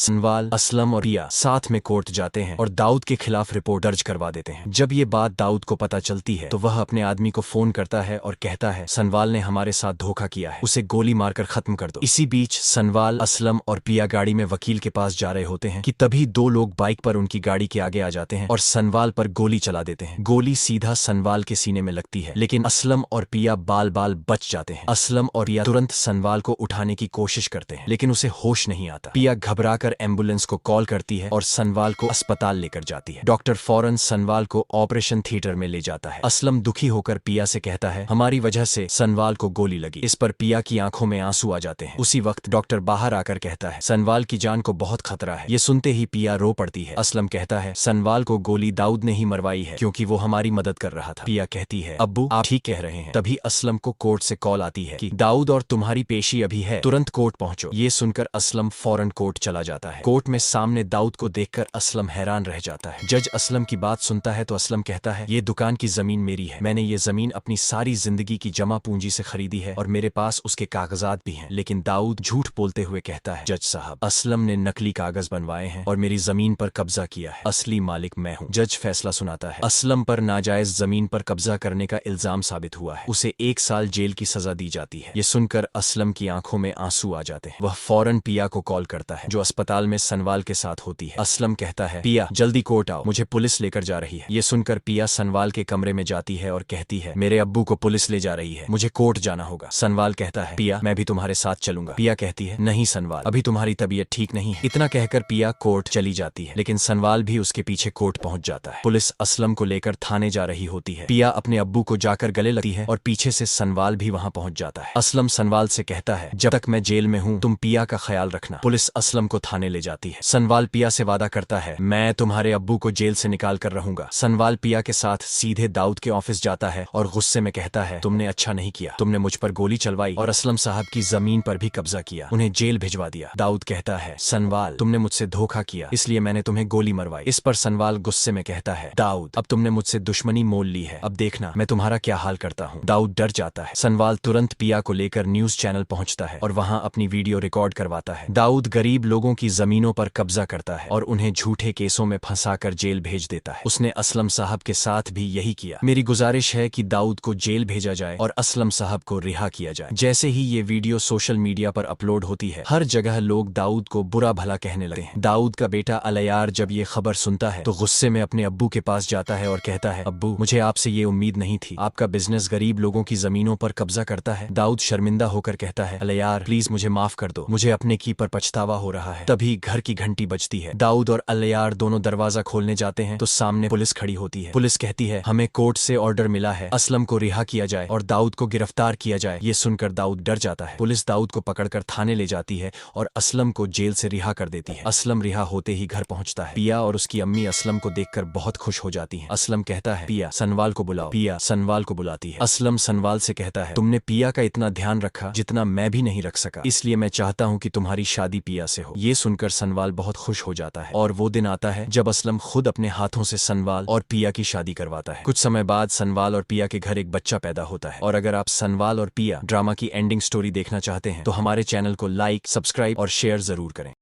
सनवाल, असलम और पिया साथ में कोर्ट जाते हैं और दाऊद के खिलाफ रिपोर्ट दर्ज करवा देते हैं। जब ये बात दाऊद को पता चलती है तो वह अपने आदमी को फोन करता है और कहता है सनवाल ने हमारे साथ धोखा किया है, उसे गोली मारकर खत्म कर दो। इसी बीच सनवाल, असलम और पिया गाड़ी में वकील के पास जा रहे होते हैं कि तभी दो लोग बाइक पर उनकी गाड़ी के आगे आ जाते हैं और सनवाल पर गोली चला देते हैं। गोली सीधा सनवाल के सीने में लगती है, लेकिन असलम और पिया बाल बाल बच जाते हैं। असलम और पिया तुरंत सनवाल को उठाने की कोशिश करते हैं, लेकिन उसे होश नहीं आता। पिया घबराकर एम्बुलेंस को कॉल करती है और सनवाल को अस्पताल लेकर जाती है। डॉक्टर फौरन सनवाल को ऑपरेशन थिएटर में ले जाता है। असलम दुखी होकर पिया से कहता है हमारी वजह से सनवाल को गोली लगी। इस पर पिया की आंखों में आंसू आ जाते हैं। उसी वक्त डॉक्टर बाहर आकर कहता है सनवाल की जान को बहुत खतरा है। ये सुनते ही पिया रो पड़ती है। असलम कहता है सनवाल को गोली दाऊद ने ही मरवाई है क्योंकि वो हमारी मदद कर रहा था। पिया कहती है अब्बू आप ठीक कह रहे हैं। तभी असलम को कोर्ट से कॉल आती है कि दाऊद और तुम्हारी पेशी अभी है, तुरंत कोर्ट पहुंचो। ये सुनकर असलम फौरन कोर्ट चला जाता है। कोर्ट में सामने दाऊद को देखकर असलम हैरान रह जाता है। जज असलम की बात सुनता है तो असलम कहता है ये दुकान की जमीन मेरी है, मैंने ये जमीन अपनी सारी जिंदगी की जमा पूंजी से खरीदी है और मेरे पास उसके कागजात भी हैं। लेकिन दाऊद झूठ बोलते हुए कहता है जज साहब असलम ने नकली कागज बनवाए हैं और मेरी जमीन पर कब्जा किया है, असली मालिक मैं हूँ। जज फैसला सुनाता है असलम पर नाजायज जमीन पर कब्जा करने का इल्जाम साबित हुआ है, उसे 1 साल जेल की सजा दी जाती है। ये सुनकर असलम की आंखों में आंसू आ जाते हैं। वह फौरन पिया को कॉल करता है जो अस्पताल में सनवाल के साथ होती है। असलम कहता है पिया जल्दी कोर्ट आओ, मुझे पुलिस लेकर जा रही है। ये सुनकर पिया सनवाल के कमरे में जाती है और कहती है मेरे अब्बू को पुलिस ले जा रही है, मुझे कोर्ट जाना होगा। सनवाल कहता है पिया मैं भी तुम्हारे साथ चलूंगा। पिया कहती है नहीं सनवाल, अभी तुम्हारी तबीयत ठीक नहीं है। इतना कहकर पिया कोर्ट चली जाती है, लेकिन सनवाल भी उसके पीछे कोर्ट पहुंच जाता है। पुलिस असलम को लेकर थाने जा रही होती है। पिया अपने अब्बू को जाकर गले लगती है और पीछे से सनवाल भी वहां पहुंच जाता है। असलम सनवाल से कहता है जब तक मैं जेल में हूं तुम पिया का ख्याल रखना। पुलिस असलम को थाने ले जाती है। सनवाल पिया से वादा करता है मैं तुम्हारे अब्बू को जेल से निकाल कर रहूंगा। सनवाल पिया के साथ सीधे दाऊद के ऑफिस जाता है और गुस्से में कहता है तुमने अच्छा नहीं किया, तुमने मुझ पर गोली चलवाई और असलम साहब की जमीन पर भी कब्जा किया, उन्हें जेल भिजवा दिया। दाऊद कहता है सनवाल तुमने मुझसे धोखा किया इसलिए मैंने तुम्हें गोली मरवाई। इस पर सनवाल गुस्से में कहता है दाऊद अब तुमने मुझसे दुश्मनी मोल ली है, अब देखना मैं तुम्हारा क्या हाल करता हूँ। दाऊद डर जाता है। सनवाल तुरंत पिया को लेकर न्यूज चैनल पहुंचता है और वहां अपनी वीडियो रिकॉर्ड करवाता है। दाऊद गरीब लोगों की जमीनों पर कब्जा करता है और उन्हें झूठे केसों में फंसाकर जेल भेज देता है। उसने असलम साहब के साथ भी यही किया। मेरी गुजारिश है कि दाऊद को जेल भेजा जाए और असलम साहब को रिहा किया जाए। जैसे ही ये वीडियो सोशल मीडिया पर अपलोड होती है हर जगह लोग दाऊद को बुरा भला कहने लगते हैं। दाऊद का बेटा अलयार जब ये खबर सुनता है तो गुस्से में अपने अब्बू के पास जाता है और कहता है अब्बू मुझे आपसे ये उम्मीद नहीं थी, आपका बिजनेस गरीब लोगों की जमीनों पर कब्जा करता है। दाऊद शर्मिंदा होकर कहता है अलयार प्लीज मुझे माफ कर दो, मुझे अपने की पर पछतावा हो रहा है। तभी घर की घंटी बजती है। दाऊद और अलयार दोनों दरवाजा खोलने जाते हैं तो सामने पुलिस खड़ी होती है। पुलिस कहती है हमें कोर्ट से ऑर्डर मिला है असलम को रिहा किया जाए और दाऊद को गिरफ्तार किया जाए। ये सुनकर दाऊद डर जाता है। पुलिस दाऊद को पकड़कर थाने ले जाती है और असलम को जेल से रिहा कर देती है। असलम रिहा होते ही घर पहुंचता है। पिया और उसकी अम्मी असलम को देखकर बहुत खुश हो जाती हैं। असलम कहता है पिया सनवाल को बुलाओ। पिया सनवाल को बुलाती है। असलम सनवाल से कहता है तुमने पिया का इतना ध्यान रखा जितना मैं भी नहीं रख सका, इसलिए मैं चाहता हूँ कि तुम्हारी शादी पिया से हो। ये सुनकर सनवाल बहुत खुश हो जाता है और वो दिन आता है जब असलम खुद अपने हाथों से सनवाल और पिया की शादी करवाता है। कुछ समय बाद सनवाल और पिया के घर एक बच्चा पैदा होता है। और अगर आप सनवाल और पिया ड्रामा की एंडिंग स्टोरी देखना चाहते हैं तो हमारे चैनल को लाइक, सब्सक्राइब और शेयर जरूर करें।